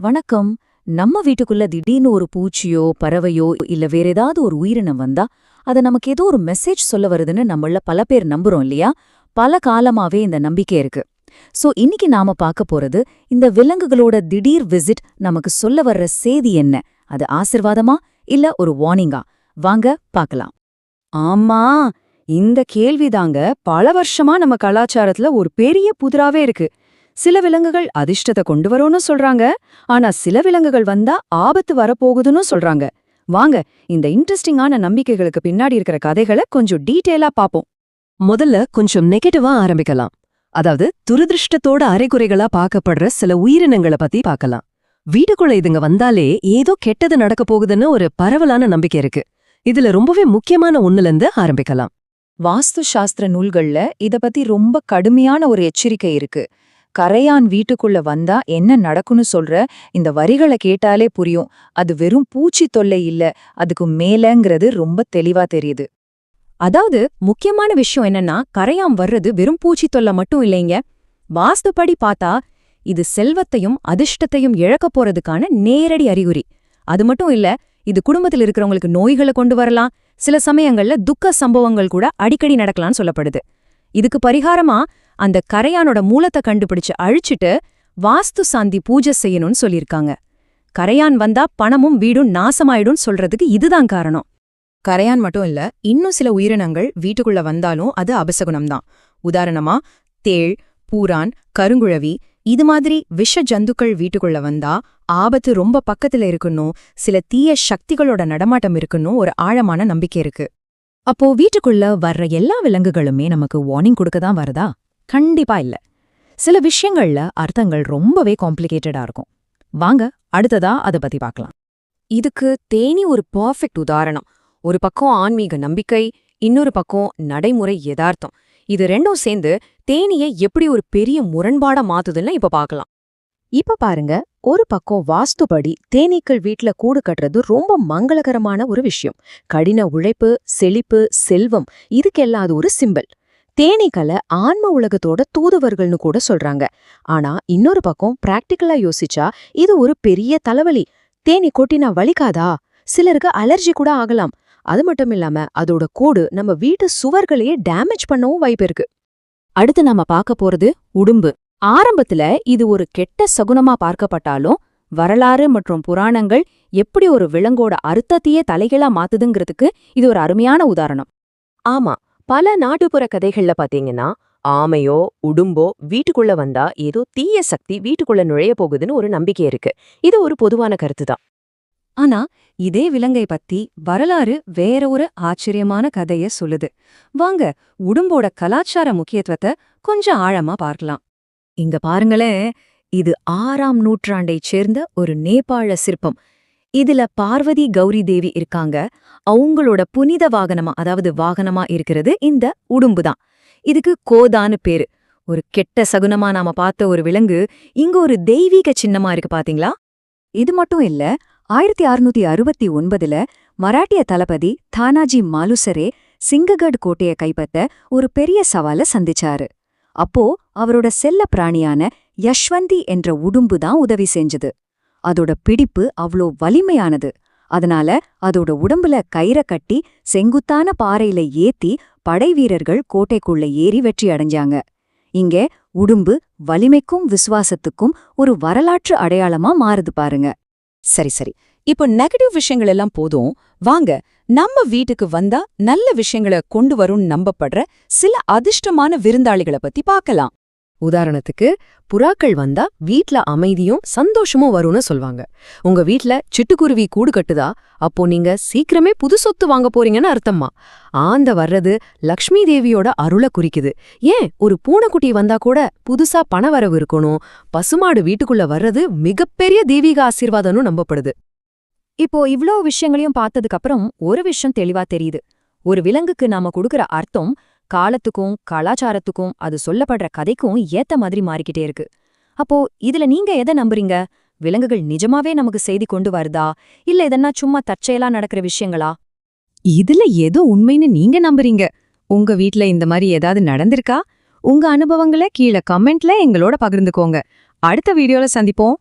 வணக்கம். நம்ம வீட்டுக்குள்ள திடீர்னு ஒரு பூச்சியோ பறவையோ இல்ல வேற ஏதாவது ஒரு உயிரினம் வந்தா அது நமக்கு ஏதோ ஒரு மெசேஜ் சொல்ல வருதுன்னு நம்மள பல பேர் நம்புறோம் இல்லையா? பல காலமாவே இந்த நம்பிக்கை இருக்கு. சோ இன்னைக்கு நாம பார்க்க போறது இந்த விலங்குகளோட திடீர் விசிட் நமக்கு சொல்ல வர்ற செய்தி என்ன? அது ஆசிர்வாதமா இல்ல ஒரு வார்னிங்கா? வாங்க பார்க்கலாம். ஆமா, இந்த கேள்விதாங்க பல வருஷமா நம்ம கலாச்சாரத்துல ஒரு பெரிய புதிராவே இருக்கு. சில விலங்குகள் அதிர்ஷ்டத்தை கொண்டு வரும்னு சொல்றாங்க, ஆனா சில விலங்குகள் வந்தா ஆபத்து வரப்போகுதுன்னு சொல்றாங்க. வாங்க இந்த இன்ட்ரெஸ்டிங்கான நம்பிக்கைகளுக்கு பின்னாடி இருக்கிற கதைகளை கொஞ்சம் டீட்டெயிலா பாப்போம். முதல்ல கொஞ்சம் நெகட்டிவா ஆரம்பிக்கலாம். அதாவது துரதிருஷ்டத்தோட அரைகுறைகளா பார்க்கப்படுற சில உயிரினங்களை பத்தி பார்க்கலாம். வீட்டுக்குள்ள இதுங்க வந்தாலே ஏதோ கெட்டது நடக்க போகுதுன்னு ஒரு பரவலான நம்பிக்கை இருக்கு. இதுல ரொம்பவே முக்கியமான ஒண்ணுலேருந்து ஆரம்பிக்கலாம். வாஸ்து சாஸ்திர நூல்கள்ல இத பத்தி ரொம்ப கடுமையான ஒரு எச்சரிக்கை இருக்கு. கரையான் வீட்டுக்குள்ள வந்தா என்ன நடக்கும்னு சொல்ற இந்த வரிகளை கேட்டாலே புரியும். அது வெறும் பூச்சி தொல்லை இல்ல, அதுக்கு மேலங்கிறது ரொம்ப தெளிவா தெரியுது. அதாவது முக்கியமான விஷயம் என்னன்னா, கரையான் வர்றது வெறும் பூச்சி தொல்லை மட்டும் இல்லைங்க. வாஸ்துப்படி பார்த்தா இது செல்வத்தையும் அதிர்ஷ்டத்தையும் இழக்கப் போறதுக்கான நேரடி அறிகுறி. அது மட்டும் இல்ல, இது குடும்பத்தில் இருக்கிறவங்களுக்கு நோய்களை கொண்டு வரலாம். சில சமயங்கள்ல துக்க சம்பவங்கள் கூட அடிக்கடி நடக்கலாம்னு சொல்லப்படுது. இதுக்கு பரிகாரமா அந்த கரையானோட மூலத்தை கண்டுபிடிச்சு அழிச்சிட்டு வாஸ்து சாந்தி பூஜை செய்யணும்னு சொல்லியிருக்காங்க. கரையான் வந்தா பணமும் வீடும் நாசமாயிடும் சொல்றதுக்கு இதுதான் காரணம். கரையான் மட்டும் இல்ல, இன்னும் சில உயிரினங்கள் வீட்டுக்குள்ள வந்தாலும் அது அபசகுணம்தான். உதாரணமா தேள், பூரான், கருங்குழவி இது மாதிரி விஷ ஜந்துக்கள் வீட்டுக்குள்ள வந்தா ஆபத்து ரொம்ப பக்கத்துல இருக்குன்னும் சில தீய சக்திகளோட நடமாட்டம் இருக்குன்னும் ஒரு ஆழமான நம்பிக்கை இருக்கு. அப்போ வீட்டுக்குள்ள வர்ற எல்லா விலங்குகளுமே நமக்கு வார்னிங் கொடுக்க தான் வருதா? கண்டிப்பா இல்ல. சில விஷயங்கள்ல அர்த்தங்கள் ரொம்பவே காம்ப்ளிகேட்டடா இருக்கும். வாங்க அடுத்ததா அத பத்தி பார்க்கலாம். இதுக்கு தேனி ஒரு பர்ஃபெக்ட் உதாரணம். ஒரு பக்கம் ஆன்மீக நம்பிக்கை, இன்னொரு பக்கம் நடைமுறை யதார்த்தம். இது ரெண்டும் சேர்ந்து தேனியை எப்படி ஒரு பெரிய முரண்பாடா மாத்துதுன்னு இப்ப பார்க்கலாம். இப்ப பாருங்க, ஒரு பக்கம் வாஸ்துபடி தேனீக்கள் வீட்ல கூடு கட்டுறது ரொம்ப மங்களகரமான ஒரு விஷயம். கடின உழைப்பு, செழிப்பு, செல்வம் இதுக்கெல்லாம் அது ஒரு சிம்பல். தேனீக்களை ஆன்ம உலகத்தோட தூதுவர்கள்னு கூட சொல்றாங்க. ஆனா இன்னொரு பக்கம் பிராக்டிக்கலா யோசிச்சா இது ஒரு பெரிய தலைவலி. தேனி கொட்டினா வலிக்காதா? சிலருக்கு அலர்ஜி கூட ஆகலாம். அது மட்டும் இல்லாம அதோட கூடு நம்ம வீட்டு சுவர்களையே டேமேஜ் பண்ணவும் வாய்ப்பு இருக்கு. அடுத்து நாம பார்க்க போறது உடும்பு. ஆரம்பத்துல இது ஒரு கெட்ட சகுனமா பார்க்கப்பட்டாலும் வரலாறு மற்றும் புராணங்கள் எப்படி ஒரு விலங்கோட அர்த்தத்தையே தலைகீழா மாத்துதுங்கிறதுக்கு இது ஒரு அருமையான உதாரணம். ஆமா, பல நாட்டுப்புற கதைகள்ல பாத்தீங்கன்னா ஆமையோ உடும்போ வீட்டுக்குள்ள வந்தா ஏதோ தீய சக்தி வீட்டுக்குள்ள நுழைய போகுதுன்னு ஒரு நம்பிக்கை இருக்கு. இது ஒரு பொதுவான கருத்துதான். ஆனா இதே விலங்கை பத்தி வரலாறு வேற ஒரு ஆச்சரியமான கதைய சொல்லுது. வாங்க உடும்போட கலாச்சார முக்கியத்துவத்தை கொஞ்சம் ஆழமா பார்க்கலாம். இங்க பாருங்களேன், இது 6ஆம் நூற்றாண்டைச் சேர்ந்த ஒரு நேபாள சிற்பம். இதுல பார்வதி கௌரி தேவி இருக்காங்க. அவங்களோட புனித வாகனமா அதாவது வாகனமா இருக்கிறது இந்த உடும்புதான். இதுக்கு கோதான்னு பேரு. ஒரு கெட்ட சகுனமா நாம பார்த்த ஒரு விலங்கு இங்க ஒரு தெய்வீக சின்னமா இருக்கு பாத்தீங்களா? இது மட்டும் இல்ல, 1669ல மராட்டிய தளபதி தானாஜி மாலுசரே சிங்ககட் கோட்டைய கைப்பற்ற ஒரு பெரிய சவால சந்திச்சாரு. அப்போ அவரோட செல்ல பிராணியான யஷ்வந்தி என்ற உடும்பு தான் உதவி செஞ்சது. அதோட பிடிப்பு அவ்ளோ வலிமையானது. அதனால அதோட உடம்புல கயிற கட்டி செங்குத்தான பாறையில ஏத்தி படை வீரர்கள் கோட்டைக்குள்ள ஏறி வெற்றி அடைஞ்சாங்க. இங்கே உடும்பு வலிமைக்கும் விசுவாசத்துக்கும் ஒரு வரலாற்று அடையாளமா மாறுது பாருங்க. சரி, இப்போ நெகட்டிவ் விஷயங்கள் எல்லாம் போதும். வாங்க நம்ம வீட்டுக்கு வந்தா நல்ல விஷயங்களை கொண்டு வரும்னு நம்பப்படுற சில அதிர்ஷ்டமான விருந்தாளிகளை பத்தி பார்க்கலாம். உதாரணத்துக்கு, புறாக்கள் வந்தா வீட்ல அமைதியும் சந்தோஷமும் வரும்னு சொல்வாங்க. உங்க வீட்ல சிட்டுக்குருவி கூடு கட்டுதா, அப்போ நீங்க சீக்கிரமே புது சொத்து வாங்க போறீங்கன்னு அர்த்தமா. ஆந்த வர்றது லக்ஷ்மி தேவியோட அருளை குறிக்குது. ஏன் ஒரு பூனைக்குட்டி வந்தா கூட புதுசா பணவரவு இருக்கணும். பசுமாடு வீட்டுக்குள்ள வர்றது மிகப்பெரிய தெய்வீக ஆசீர்வாதம்னு நம்பப்படுது. இப்போ இவ்ளோ விஷயங்களையும் பார்த்ததுக்கு அப்புறம் ஒரு விஷயம் தெளிவா தெரியுது. ஒரு விலங்குக்கு நாம கொடுக்கற அர்த்தம் காலத்துக்கும் கலாச்சாரத்துக்கும் அது சொல்லப்படுற கதைக்கும் ஏத்த மாதிரி மாறிக்கிட்டே இருக்கு. அப்போ இதுல நீங்க எதை நம்புறீங்க? விலங்குகள் நிஜமாவே நமக்கு செய்தி கொண்டு வருதா, இல்ல இதென்னா சும்மா தற்செயலா நடக்கிற விஷயங்களா? இதுல எது உண்மைன்னு நீங்க நம்புறீங்க? உங்க வீட்ல இந்த மாதிரி ஏதாவது நடந்திருக்கா? உங்க அனுபவங்களை கீழே கமெண்ட்ல எங்களோட பகிர்ந்துக்கோங்க. அடுத்த வீடியோல சந்திப்போம்.